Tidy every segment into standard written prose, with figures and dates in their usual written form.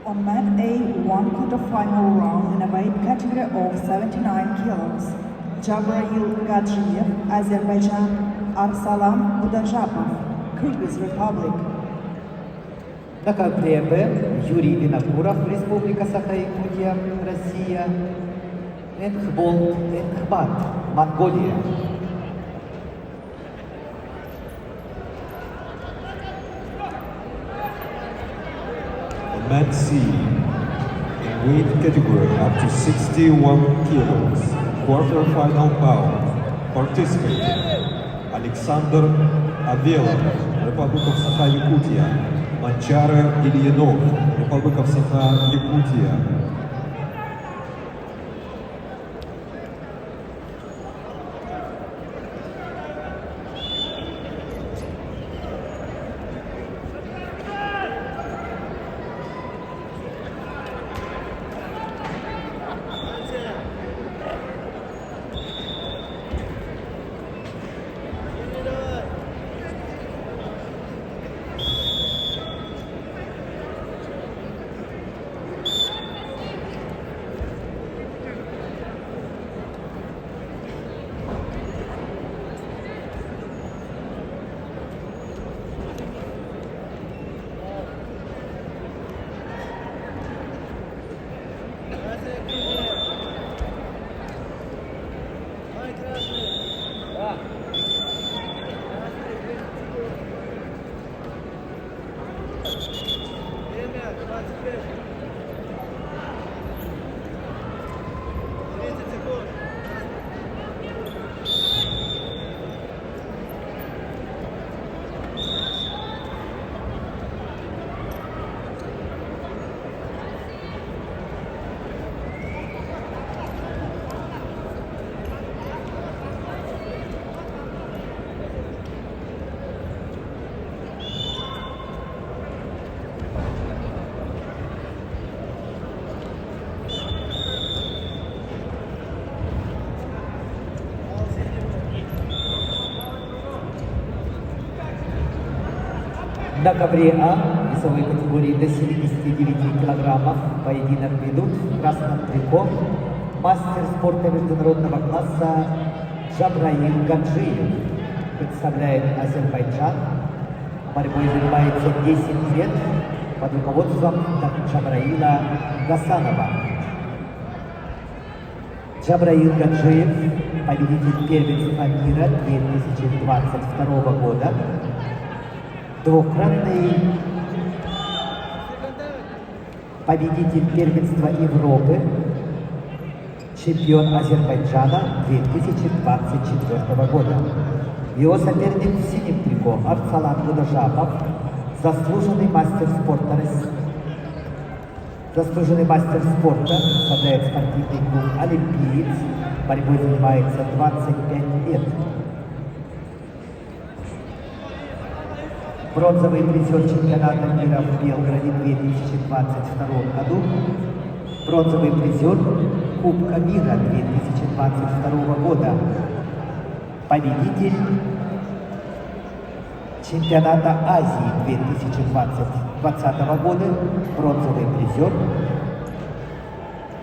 On mat A, one quarter-final round in a weight category of 79 kilos. Jabrail Gadjiev, Azerbaijan, Arsalan Budajapov, Kyrgyz Republic. На ковре Б Юрий Винокуров, Республика Саха-Якутия, Россия, Энхболт Энхбат, Монголия. On mat C, in weight category up to 61 kilos, quarter-final bout, participating Alexander Avelov, Republic of Sakha-Yakutia, Manchare Ильинов, Republic of Sakha-Yakutia. На ковре А весовой категории до 79 килограммов поединок ведут в красном трико мастер спорта международного класса Джабраил Гаджиев. Представляет Азербайджан. Борьбой занимается 10 лет под руководством Джабраила Гасанова. Джабраил Гаджиев, победитель первенства мира 2022 года, двукратный победитель первенства Европы, чемпион Азербайджана 2024 года. Его соперник в синем трико Арсалан Будажапов, заслуженный мастер спорта России. Заслуженный мастер спорта, представляет спортивный клуб «Олимпиец», борьбой занимается 25 лет. Бронзовый призер чемпионата мира в Белграде в 2022 году. Бронзовый призер Кубка мира 2022 года. Победитель чемпионата Азии 2020 года. Бронзовый призер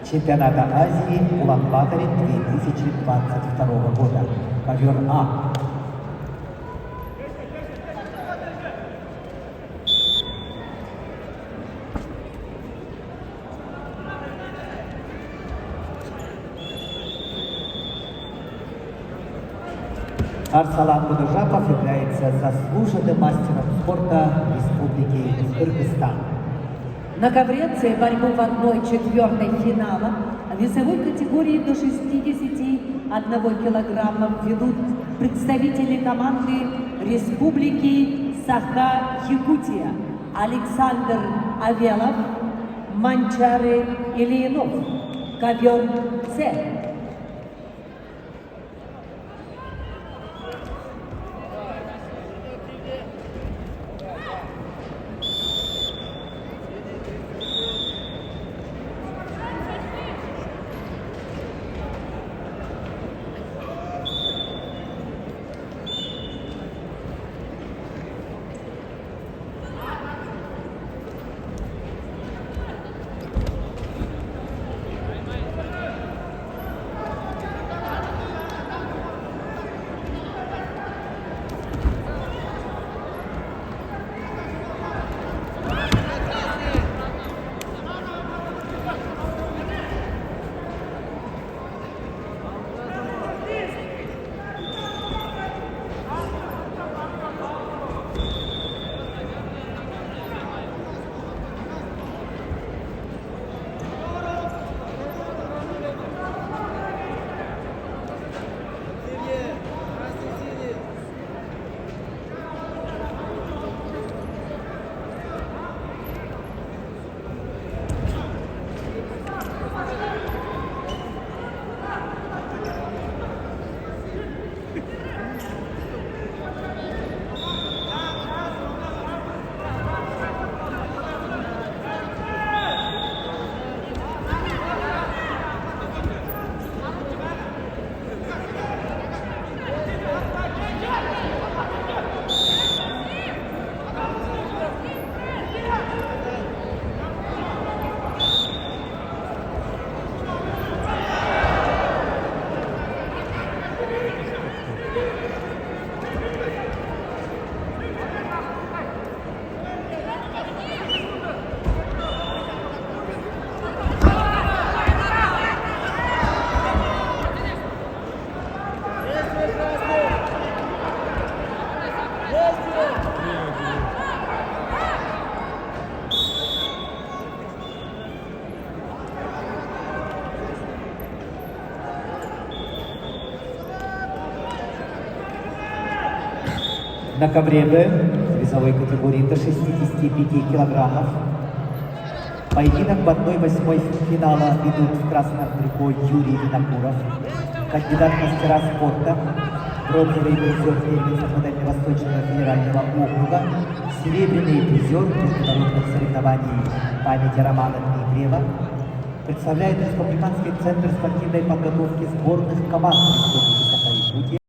чемпионата Азии в Улан-Баторе 2022 года. Ковер А. Арсалан Будажапов является заслуженным мастером спорта Республики Кыргызстан. На ковре С борьбу в 1/4 финала весовой категории до 61 килограмма ведут представители команды Республики Саха-Якутия Александр Авелов, Манчары Ильинов. Ковер С. На ковре Б в весовой категории до 65 килограммов. Поединок в 1/8 финала ведут в красном трико Юрий Винокуров, кандидат в мастера спорта, бронзовый призер первенства Дальневосточного федерального округа, серебряный призер международных соревнований памяти Романа Дмитриева, представляет Республиканский центр спортивной подготовки сборных команд Республики Саха-Якутия.